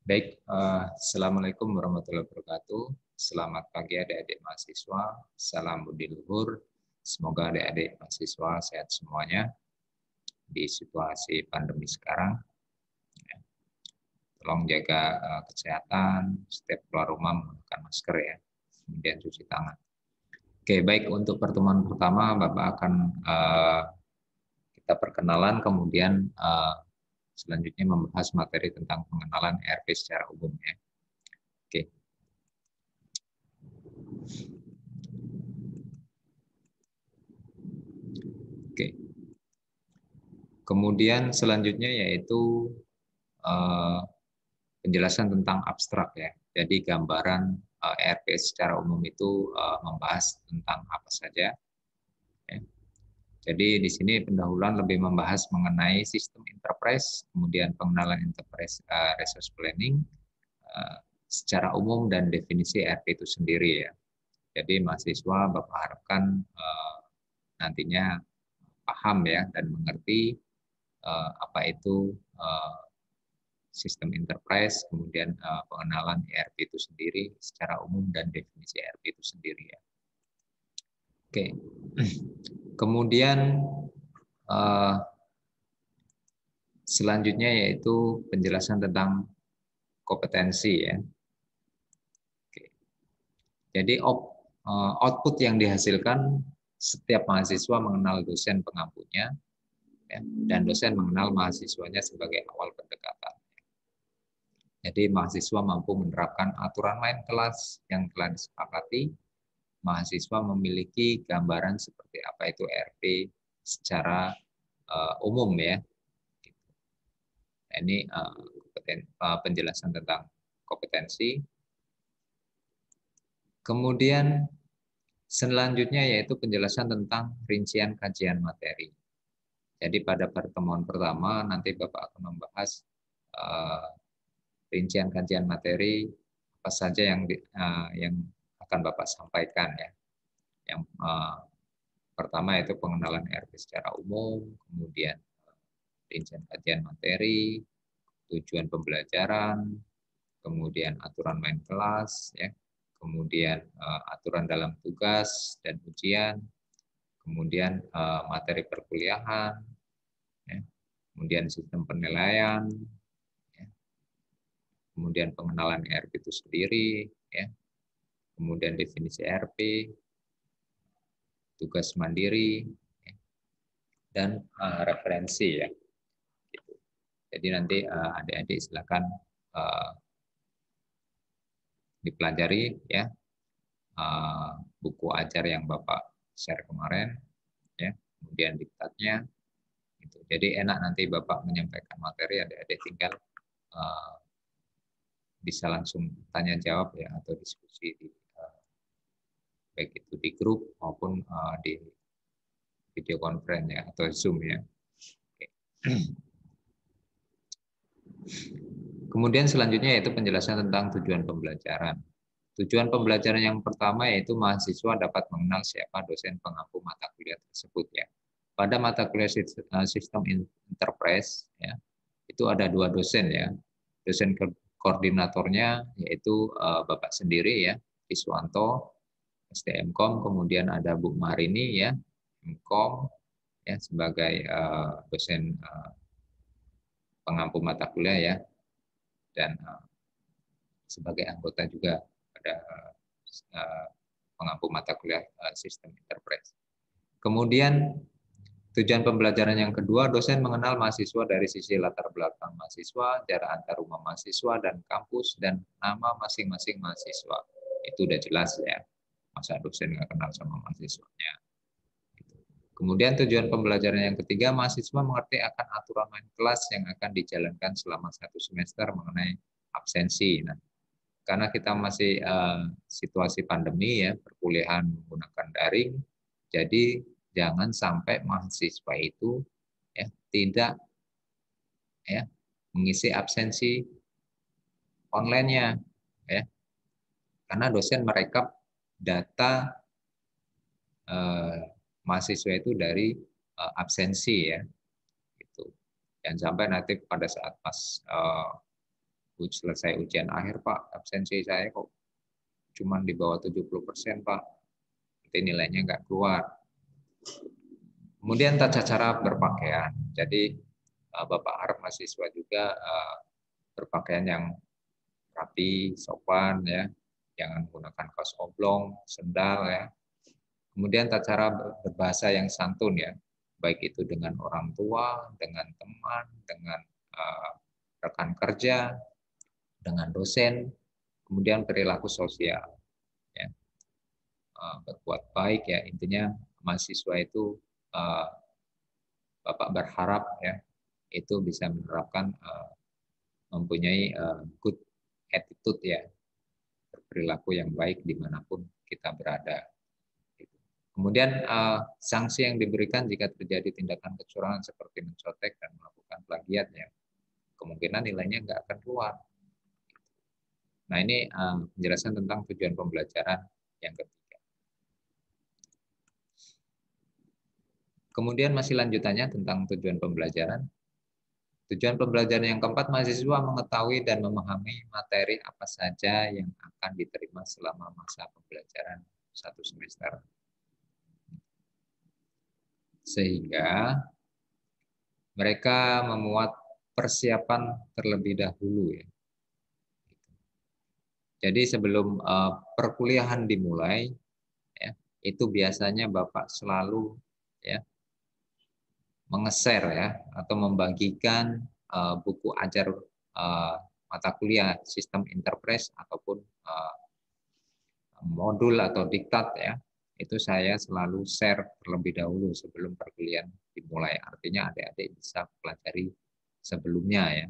Baik, Assalamualaikum warahmatullahi wabarakatuh. Selamat pagi adik-adik mahasiswa, salam budi luhur. Semoga adik-adik mahasiswa sehat semuanya di situasi pandemi sekarang. Tolong jaga kesehatan, setiap keluar rumah menggunakan masker ya, kemudian cuci tangan. Oke, baik, untuk pertemuan pertama Bapak akan kita perkenalan, kemudian selanjutnya membahas materi tentang pengenalan ERP secara umum ya. Oke. Oke. Kemudian selanjutnya yaitu penjelasan tentang abstrak ya. Jadi gambaran ERP secara umum itu membahas tentang apa saja. Ya. Jadi di sini pendahuluan lebih membahas mengenai sistem enterprise, kemudian pengenalan enterprise resource planning secara umum dan definisi ERP itu sendiri ya. Jadi mahasiswa Bapak harapkan nantinya paham ya dan mengerti apa itu sistem enterprise, kemudian pengenalan ERP itu sendiri secara umum dan definisi ERP itu sendiri ya. Oke. Kemudian selanjutnya yaitu penjelasan tentang kompetensi ya. Oke. Jadi output yang dihasilkan setiap mahasiswa mengenal dosen pengampunya ya, dan dosen mengenal mahasiswanya sebagai awal pendekatan. Jadi mahasiswa mampu menerapkan aturan main kelas yang telah disepakati. Mahasiswa memiliki gambaran seperti apa itu ERP secara umum ya. Ini penjelasan tentang kompetensi. Kemudian selanjutnya yaitu penjelasan tentang rincian kajian materi. Jadi pada pertemuan pertama nanti Bapak akan membahas rincian kajian materi apa saja yang akan Bapak sampaikan ya. Yang pertama itu pengenalan ERP secara umum, kemudian rincian kajian materi, tujuan pembelajaran, kemudian aturan main kelas, ya, kemudian aturan dalam tugas dan ujian, kemudian materi perkuliahan, ya, kemudian sistem penilaian, ya, kemudian pengenalan ERP itu sendiri, ya, kemudian definisi ERP, tugas mandiri, ya, dan referensi ya. Jadi nanti adik-adik silakan dipelajari ya buku ajar yang Bapak share kemarin ya, kemudian diktatnya gitu. Jadi enak nanti Bapak menyampaikan materi, adik-adik tinggal bisa langsung tanya jawab ya atau diskusi di baik itu di grup maupun di video conference ya atau Zoom ya. Oke. Kemudian selanjutnya yaitu penjelasan tentang tujuan pembelajaran. Tujuan pembelajaran yang pertama yaitu mahasiswa dapat mengenal siapa dosen pengampu mata kuliah tersebut ya. Pada mata kuliah sistem enterprise ya, itu ada 2 dosen ya. Dosen koordinatornya yaitu Bapak sendiri ya, Iswanto, STMKOM, kemudian ada Bu Marini ya, MKOM ya sebagai dosen pengampu mata kuliah ya, dan sebagai anggota juga pada pengampu mata kuliah sistem enterprise. Kemudian tujuan pembelajaran yang kedua, dosen mengenal mahasiswa dari sisi latar belakang mahasiswa, jarak antar rumah mahasiswa dan kampus, dan nama masing-masing mahasiswa. Itu udah jelas ya, masa dosen nggak kenal sama mahasiswanya. Kemudian tujuan pembelajaran yang ketiga, mahasiswa mengerti akan aturan main kelas yang akan dijalankan selama 1 semester mengenai absensi. Nah, karena kita masih situasi pandemi ya, perkuliahan menggunakan daring, jadi jangan sampai mahasiswa itu ya tidak ya mengisi absensi online-nya ya. Karena dosen merekap data mahasiswa itu dari absensi ya. Gitu. Dan sampai nanti pada saat pas selesai ujian akhir, Pak, absensi saya kok cuma di bawah 70%, Pak. Berarti nilainya nggak keluar. Kemudian tata cara berpakaian. Jadi Bapak harap mahasiswa juga berpakaian yang rapi, sopan, ya, jangan menggunakan kaos oblong, sendal, ya. Kemudian tata cara berbahasa yang santun, ya, baik itu dengan orang tua, dengan teman, dengan rekan kerja, dengan dosen, kemudian perilaku sosial, ya, berbuat baik, ya, intinya mahasiswa itu Bapak berharap, ya, itu bisa menerapkan mempunyai good attitude, ya, berperilaku yang baik dimanapun kita berada. Kemudian sanksi yang diberikan jika terjadi tindakan kecurangan seperti mencontek dan melakukan plagiat, ya, kemungkinan nilainya nggak akan keluar. Nah, ini penjelasan tentang tujuan pembelajaran yang ketiga. Kemudian masih lanjutannya tentang tujuan pembelajaran. Tujuan pembelajaran yang keempat, mahasiswa mengetahui dan memahami materi apa saja yang akan diterima selama masa pembelajaran 1 semester. Sehingga mereka memuat persiapan terlebih dahulu, ya. Jadi sebelum perkuliahan dimulai, ya, itu biasanya Bapak selalu, ya, menge-share, ya, atau membagikan buku ajar mata kuliah sistem Interpres ataupun modul atau diktat, ya, itu saya selalu share terlebih dahulu sebelum perkuliahan dimulai. Artinya adik-adik bisa pelajari sebelumnya, ya.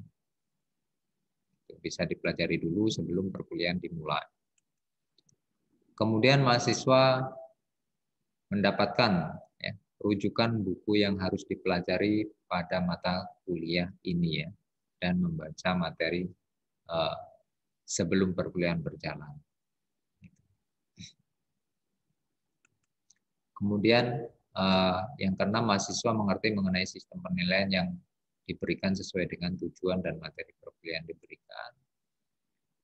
Bisa dipelajari dulu sebelum perkuliahan dimulai. Kemudian mahasiswa mendapatkan, ya, rujukan buku yang harus dipelajari pada mata kuliah ini, ya, dan membaca materi sebelum perkuliahan berjalan. Kemudian yang keenam, mahasiswa mengerti mengenai sistem penilaian yang diberikan sesuai dengan tujuan dan materi perkuliahan diberikan.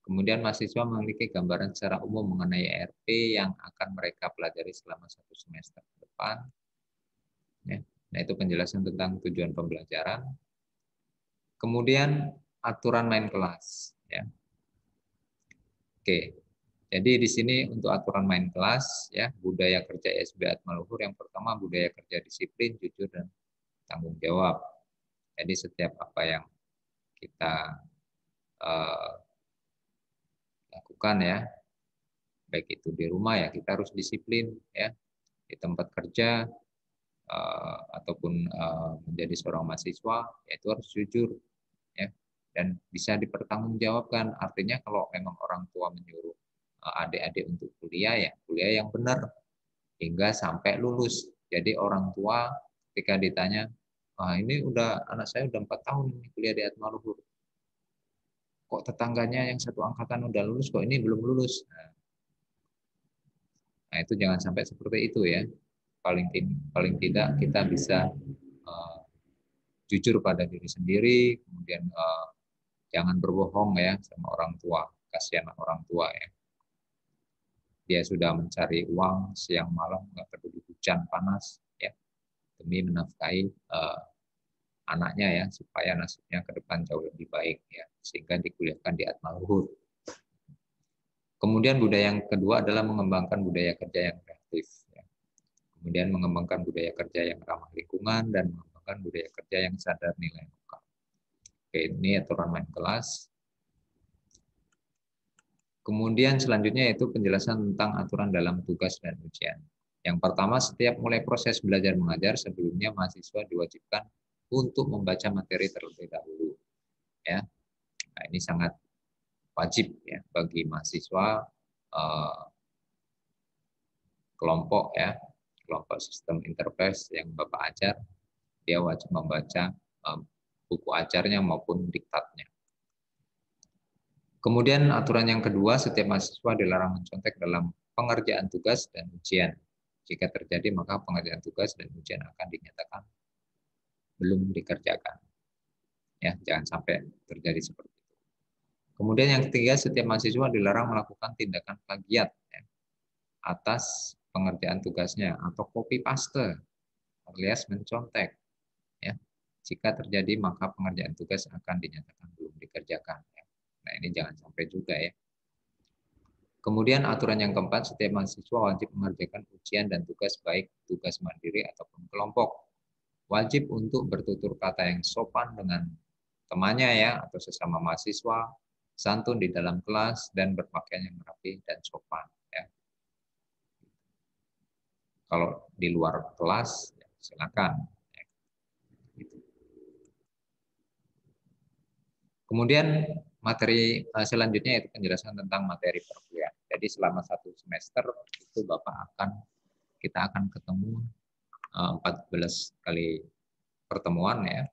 Kemudian mahasiswa memiliki gambaran secara umum mengenai ERP yang akan mereka pelajari selama 1 semester ke depan. Ya. Nah, itu penjelasan tentang tujuan pembelajaran. Kemudian aturan main kelas. Ya. Oke, jadi di sini untuk aturan main kelas, ya, budaya kerja ISB Atmaluhur yang pertama budaya kerja disiplin, jujur, dan tanggung jawab. Jadi setiap apa yang kita lakukan, ya, baik itu di rumah, ya, kita harus disiplin, ya, di tempat kerja ataupun menjadi seorang mahasiswa, yaitu harus jujur, ya, dan bisa dipertanggungjawabkan. Artinya kalau memang orang tua menyuruh adik-adik untuk kuliah, ya kuliah yang benar hingga sampai lulus. Jadi orang tua ketika ditanya, ini anak saya udah 4 tahun kuliah di Atmaluhur, kok tetangganya yang satu angkatan udah lulus, kok ini belum lulus. Nah, itu jangan sampai seperti itu, ya. Paling tidak kita bisa jujur pada diri sendiri, kemudian jangan berbohong, ya, sama orang tua. Kasihan orang tua, ya. Dia sudah mencari uang siang malam, nggak peduli hujan panas, ya, demi menafkahi anaknya, ya, supaya nasibnya ke depan jauh lebih baik, ya, sehingga dikuliahkan di Atmaluhur. Kemudian budaya yang kedua adalah mengembangkan budaya kerja yang kreatif, ya. Kemudian mengembangkan budaya kerja yang ramah lingkungan dan mengembangkan budaya kerja yang sadar nilai lokal. Oke, ini aturan main kelas. Kemudian selanjutnya yaitu penjelasan tentang aturan dalam tugas dan ujian. Yang pertama, setiap mulai proses belajar mengajar, sebelumnya mahasiswa diwajibkan untuk membaca materi terlebih dahulu. Ya, nah, ini sangat wajib, ya, bagi mahasiswa kelompok, ya, kelompok sistem Interpres yang Bapak ajar, dia wajib membaca buku ajarnya maupun diktatnya. Kemudian aturan yang kedua, setiap mahasiswa dilarang mencontek dalam pengerjaan tugas dan ujian. Jika terjadi, maka pengerjaan tugas dan ujian akan dinyatakan belum dikerjakan. Ya, jangan sampai terjadi seperti itu. Kemudian yang ketiga, setiap mahasiswa dilarang melakukan tindakan plagiat ya, atas pengerjaan tugasnya atau copy paste alias mencontek. Ya. Jika terjadi maka pengerjaan tugas akan dinyatakan belum dikerjakan. Ya. Nah ini jangan sampai juga ya. Kemudian aturan yang keempat, setiap mahasiswa wajib mengerjakan ujian dan tugas baik tugas mandiri ataupun kelompok. Wajib untuk bertutur kata yang sopan dengan temannya ya atau sesama mahasiswa, santun di dalam kelas dan berpakaian yang rapi dan sopan ya. Kalau di luar kelas ya, silakan. Kemudian materi selanjutnya yaitu penjelasan tentang materi perkuliahan. Jadi selama 1 semester itu kita akan ketemu 14 kali pertemuan ya.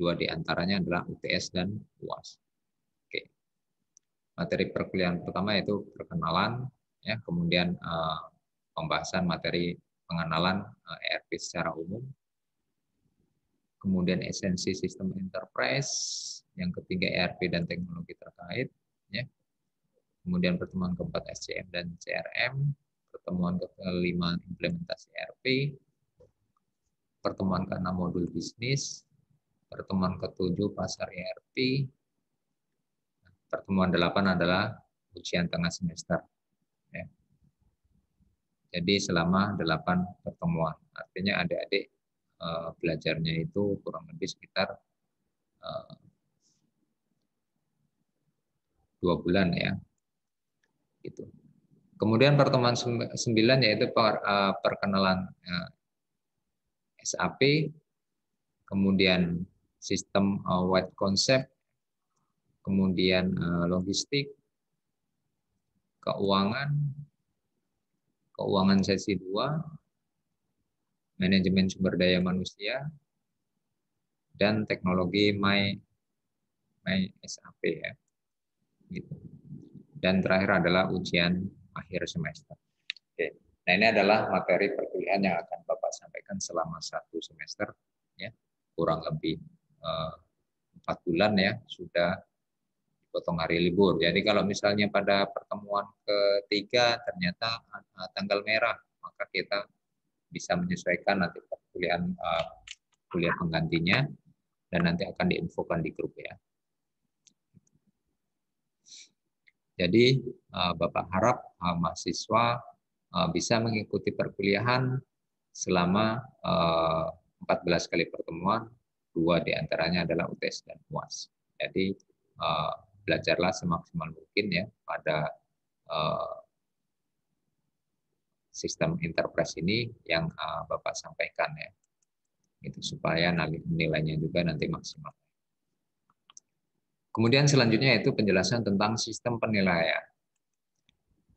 2 diantaranya adalah UTS dan UAS. Oke. Materi perkuliahan pertama yaitu perkenalan, ya, kemudian pembahasan materi pengenalan ERP secara umum, kemudian esensi sistem enterprise, yang ketiga ERP dan teknologi terkait, ya. Kemudian pertemuan keempat SCM dan CRM, pertemuan kelima implementasi ERP, pertemuan ke-6 modul bisnis, pertemuan ke-7 pasar ERP, pertemuan 8 adalah ujian tengah semester. Ya. Jadi selama 8 pertemuan, artinya adik-adik belajarnya itu kurang lebih sekitar 2 bulan ya. Gitu. Kemudian pertemuan 9 yaitu perkenalan SAP, kemudian sistem wide concept, kemudian logistik, keuangan sesi 2, manajemen sumber daya manusia, dan teknologi My SAP ya. Gitu. Dan terakhir adalah ujian akhir semester. Oke. Nah ini adalah materi perkuliahan yang akan Bapak sampaikan selama 1 semester, ya kurang lebih 4 bulan ya sudah dipotong hari libur. Jadi kalau misalnya pada pertemuan ketiga ternyata tanggal merah, maka kita bisa menyesuaikan nanti perkuliahan kuliah penggantinya dan nanti akan diinfokan di grup ya. Jadi Bapak harap mahasiswa bisa mengikuti perkuliahan selama 14 kali pertemuan, 2 diantaranya adalah UTS dan UAS. Jadi belajarlah semaksimal mungkin ya pada sistem enterprise ini yang Bapak sampaikan ya, itu supaya nilainya juga nanti maksimal. Kemudian selanjutnya yaitu penjelasan tentang sistem penilaian.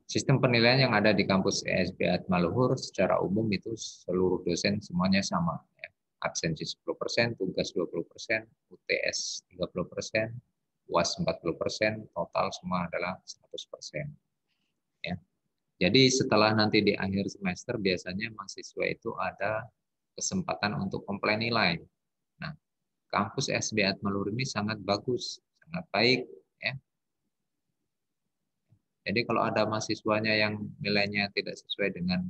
Sistem penilaian yang ada di kampus ESB Atmaluhur secara umum itu seluruh dosen semuanya sama. Ya. Absensi 10%, tugas 20%, UTS 30%, UAS 40%, total semua adalah 100%. Ya. Jadi setelah nanti di akhir semester biasanya mahasiswa itu ada kesempatan untuk komplain nilai. Nah, kampus ESB Atmaluhur ini sangat bagus, sangat baik. Ya. Jadi kalau ada mahasiswanya yang nilainya tidak sesuai dengan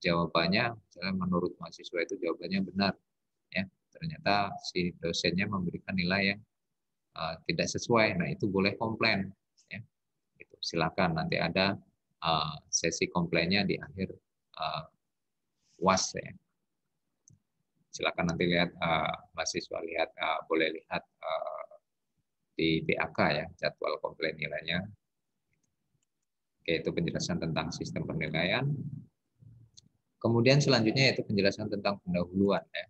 jawabannya, misalnya menurut mahasiswa itu jawabannya benar, ya ternyata si dosennya memberikan nilai yang tidak sesuai, nah itu boleh komplain, ya. Itu silakan nanti ada sesi komplainnya di akhir UAS ya. Silakan nanti lihat mahasiswa boleh lihat di BAK ya jadwal komplain nilainya. Oke, itu penjelasan tentang sistem penilaian. Kemudian selanjutnya yaitu penjelasan tentang pendahuluan. Ya.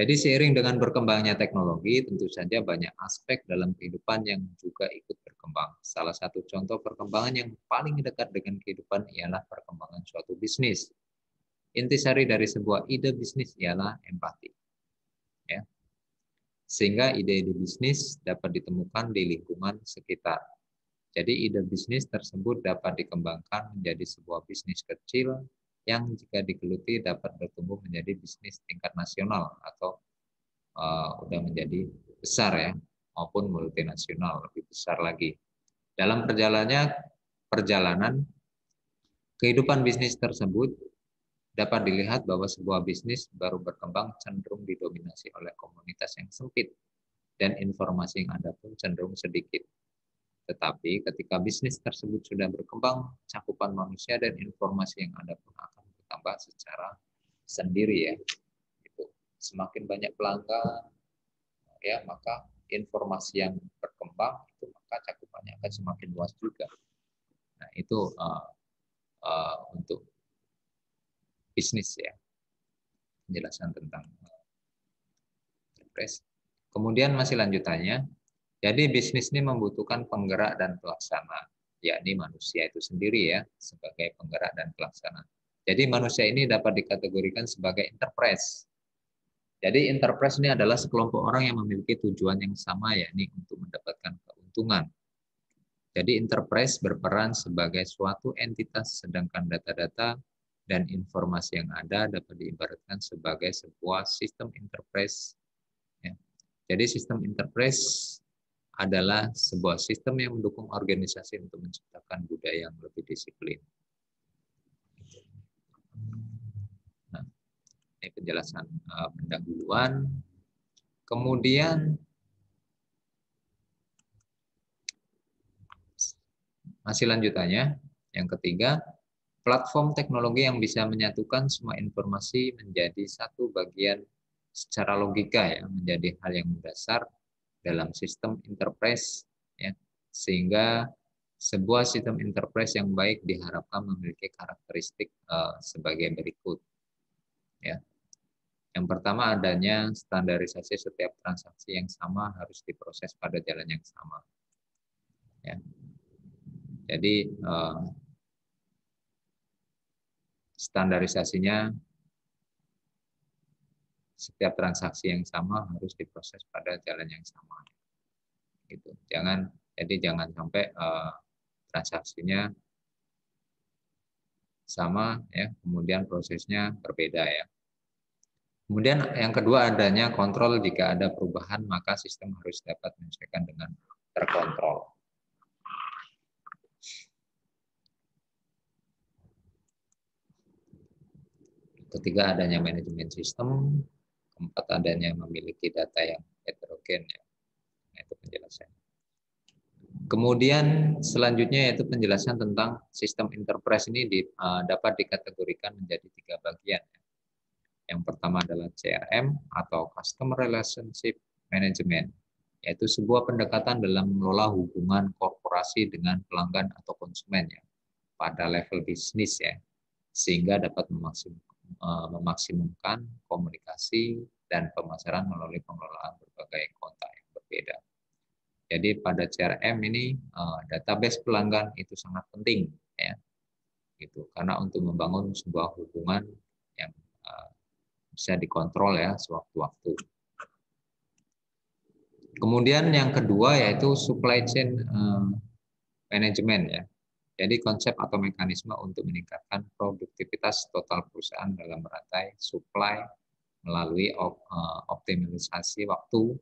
Jadi seiring dengan berkembangnya teknologi, tentu saja banyak aspek dalam kehidupan yang juga ikut berkembang. Salah satu contoh perkembangan yang paling dekat dengan kehidupan ialah perkembangan suatu bisnis. Intisari dari sebuah ide bisnis ialah empati. Ya. Sehingga ide-ide bisnis dapat ditemukan di lingkungan sekitar. Jadi ide bisnis tersebut dapat dikembangkan menjadi sebuah bisnis kecil yang jika digeluti dapat bertumbuh menjadi bisnis tingkat nasional atau udah menjadi besar ya. maupun multinasional lebih besar lagi. Dalam perjalanan kehidupan bisnis tersebut dapat dilihat bahwa sebuah bisnis baru berkembang cenderung didominasi oleh komunitas yang sempit dan informasi yang ada pun cenderung sedikit. Tetapi ketika bisnis tersebut sudah berkembang, cakupan manusia dan informasi yang ada pun akan bertambah secara sendiri ya. Itu semakin banyak pelanggan ya, maka informasi yang berkembang itu maka cakupannya akan semakin luas juga. Nah, itu untuk bisnis ya. Penjelasan tentang enterprise. Kemudian masih lanjutannya. Jadi bisnis ini membutuhkan penggerak dan pelaksana, yakni manusia itu sendiri ya, sebagai penggerak dan pelaksana. Jadi manusia ini dapat dikategorikan sebagai enterprise. Jadi enterprise ini adalah sekelompok orang yang memiliki tujuan yang sama, yakni untuk mendapatkan keuntungan. Jadi enterprise berperan sebagai suatu entitas, sedangkan data-data dan informasi yang ada dapat diibaratkan sebagai sebuah sistem enterprise. Ya. Jadi sistem enterprise adalah sebuah sistem yang mendukung organisasi untuk menciptakan budaya yang lebih disiplin. Nah, ini penjelasan pendahuluan. Kemudian masih lanjutannya, yang ketiga, platform teknologi yang bisa menyatukan semua informasi menjadi satu bagian secara logika ya, menjadi hal yang mendasar dalam sistem enterprise ya, sehingga sebuah sistem enterprise yang baik diharapkan memiliki karakteristik sebagai berikut ya. Yang pertama, adanya standarisasi setiap transaksi yang sama harus diproses pada jalan yang sama ya. Jadi standarisasinya setiap transaksi yang sama harus diproses pada jalan yang sama. Gitu. Jangan sampai transaksinya sama ya, kemudian prosesnya berbeda ya. Kemudian yang kedua, adanya kontrol. Jika ada perubahan maka sistem harus dapat menyesuaikan dengan terkontrol. Ketiga, adanya manajemen sistem. Keempat, adanya memiliki data yang heterogen ya. Nah, itu penjelasan. Kemudian selanjutnya yaitu penjelasan tentang sistem enterprise ini dapat dikategorikan menjadi 3 bagian. Yang pertama adalah CRM atau Customer Relationship Management, yaitu sebuah pendekatan dalam mengelola hubungan korporasi dengan pelanggan atau konsumen ya, pada level bisnis ya, sehingga dapat memaksimumkan komunikasi dan pemasaran melalui pengelolaan berbagai kontak yang berbeda. Jadi pada CRM ini database pelanggan itu sangat penting ya, gitu, karena untuk membangun sebuah hubungan yang bisa dikontrol ya sewaktu-waktu. Kemudian yang kedua yaitu supply chain management ya. Jadi konsep atau mekanisme untuk meningkatkan produktivitas total perusahaan dalam rantai supply melalui optimalisasi waktu,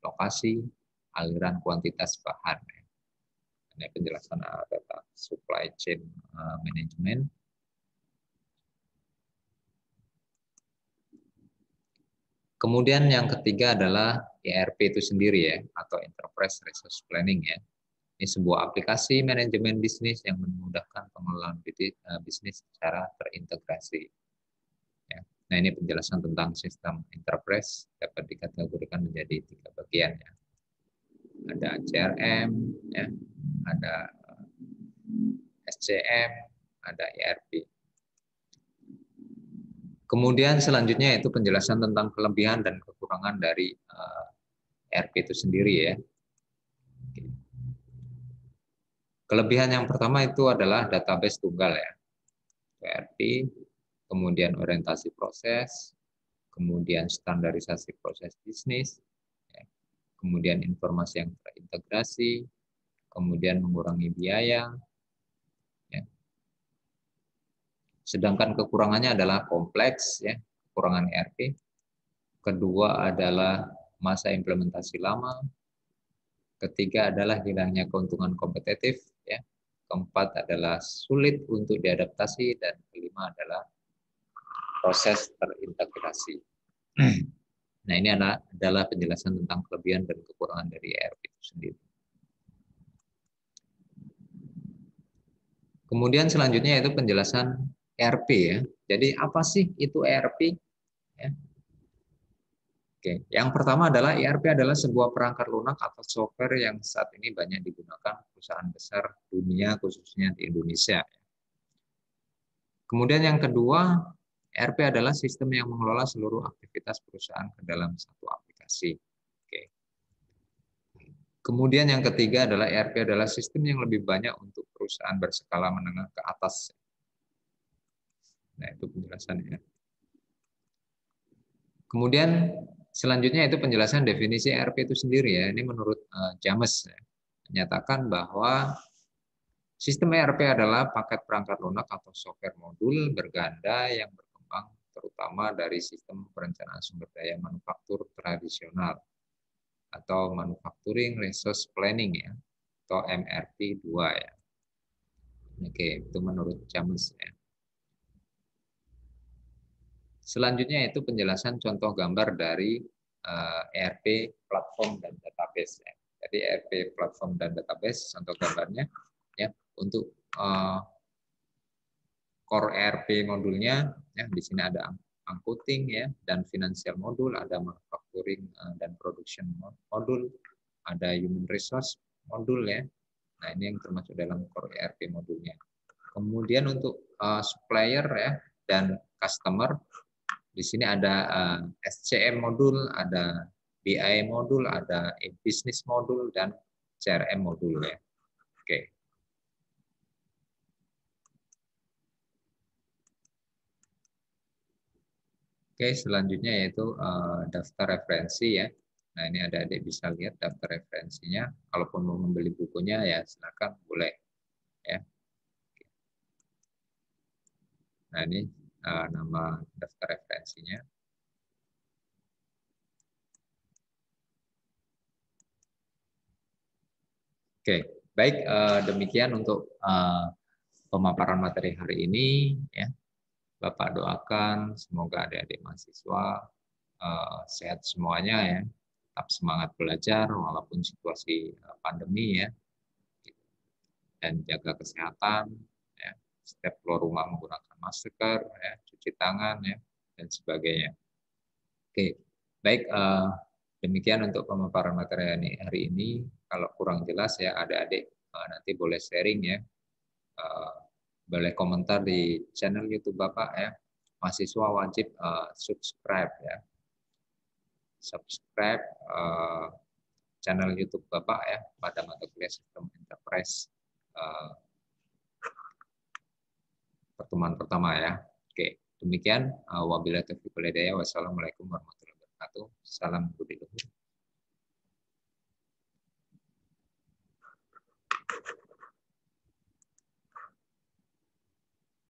lokasi, aliran kuantitas bahan. Ini penjelasan data supply chain management. Kemudian yang ketiga adalah ERP itu sendiri ya, atau Enterprise Resource Planning ya. Ini sebuah aplikasi manajemen bisnis yang memudahkan pengelolaan bisnis secara terintegrasi. Ya. Nah, ini penjelasan tentang sistem enterprise dapat dikategorikan menjadi 3 bagian ya. Ada CRM, ya, ada SCM, ada ERP. Kemudian selanjutnya yaitu penjelasan tentang kelebihan dan kekurangan dari ERP itu sendiri ya. Kelebihan yang pertama itu adalah database tunggal ya, ERP, kemudian orientasi proses, kemudian standarisasi proses bisnis, ya, kemudian informasi yang terintegrasi, kemudian mengurangi biaya. Ya. Sedangkan kekurangannya adalah kompleks, ya, kekurangan ERP. Kedua adalah masa implementasi lama. Ketiga adalah hilangnya keuntungan kompetitif, ya. Keempat adalah sulit untuk diadaptasi, dan kelima adalah proses terintegrasi. Nah, ini adalah penjelasan tentang kelebihan dan kekurangan dari ERP itu sendiri. Kemudian selanjutnya yaitu penjelasan ERP, ya. Jadi apa sih itu ERP? Ya. Oke, yang pertama adalah ERP adalah sebuah perangkat lunak atau software yang saat ini banyak digunakan perusahaan besar dunia, khususnya di Indonesia. Kemudian yang kedua, ERP adalah sistem yang mengelola seluruh aktivitas perusahaan ke dalam satu aplikasi. Oke. Kemudian yang ketiga adalah ERP adalah sistem yang lebih banyak untuk perusahaan berskala menengah ke atas. Nah, itu penjelasannya. Kemudian selanjutnya itu penjelasan definisi ERP itu sendiri, ya. Ini menurut James, ya, menyatakan bahwa sistem ERP adalah paket perangkat lunak atau software modul berganda yang berkembang terutama dari sistem perencanaan sumber daya manufaktur tradisional atau Manufacturing Resource Planning, ya, atau MRP 2, ya. Oke, itu menurut James, ya. Selanjutnya itu penjelasan contoh gambar dari ERP platform dan database, ya. Jadi ERP platform dan database contoh gambarnya, ya, untuk core ERP modulnya, ya, di sini ada accounting, ya, dan financial modul, ada manufacturing dan production modul, ada human resource modul, ya. Nah, ini yang termasuk dalam core ERP modulnya. Kemudian untuk supplier, ya, dan customer, di sini ada SCM modul, ada BI modul, ada business modul, dan CRM modul, ya. Oke. Oke, selanjutnya yaitu daftar referensi, ya. Nah, ini adik-adik bisa lihat daftar referensinya. Kalaupun mau membeli bukunya, ya silakan, boleh, ya. Nah, ini nama daftar referensinya. Oke, baik, demikian untuk pemaparan materi hari ini, ya. Bapak doakan semoga adik-adik mahasiswa sehat semuanya, ya. Tetap semangat belajar walaupun situasi pandemi, ya. Dan jaga kesehatan, ya. Setiap keluar rumah menggunakan masker, ya, cuci tangan, ya, dan sebagainya. Oke, baik, demikian untuk pemaparan materi hari ini. Kalau kurang jelas, ya, adik-adik nanti boleh sharing, ya. Boleh komentar di channel YouTube Bapak, ya. Mahasiswa wajib subscribe, ya. Subscribe channel YouTube Bapak, ya, pada mata kuliah Sistem Enterprise pertemuan pertama, ya. Oke, demikian. Wabillahi taufiq wal hidayah. Wassalamualaikum warahmatullahi wabarakatuh. Salam budi luhur.